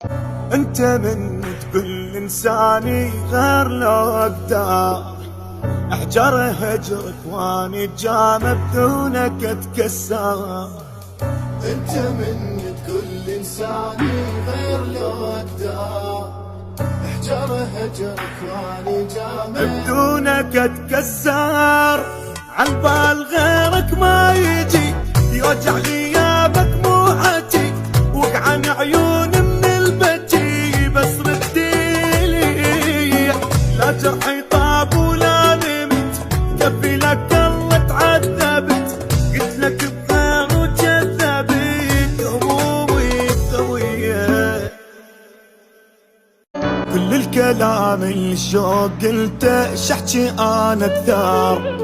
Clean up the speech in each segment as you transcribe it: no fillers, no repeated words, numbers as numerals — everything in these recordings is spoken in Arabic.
انت من تقول انساني غير لو اقدر احجر هجرك واني جامع بدونك اتكسر. انت من تقول انساني غير لو اقدر احجر هجرك واني جامع بدونك اتكسر. عالبال غيرك ما يجي يوجع غيابك مو حجي وقعن عيون من البكي بس رديلي لا جرحي طاب ولا نمت كفي لك الله تعذبت قلت لك بخير وكذبت همومي قوية. كل الكلام الشوق قلته شحكي انا اكثر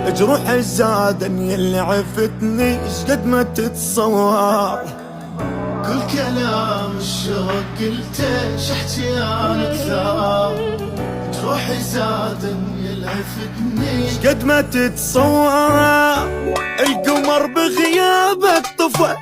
جروح زادني اللي عفتني شقد ما تتصور. كل كلام الشوق قلته شحتي انا اكثر جروحي زادني اللي عفتني شقد ما تتصور. القمر بغيابك طفى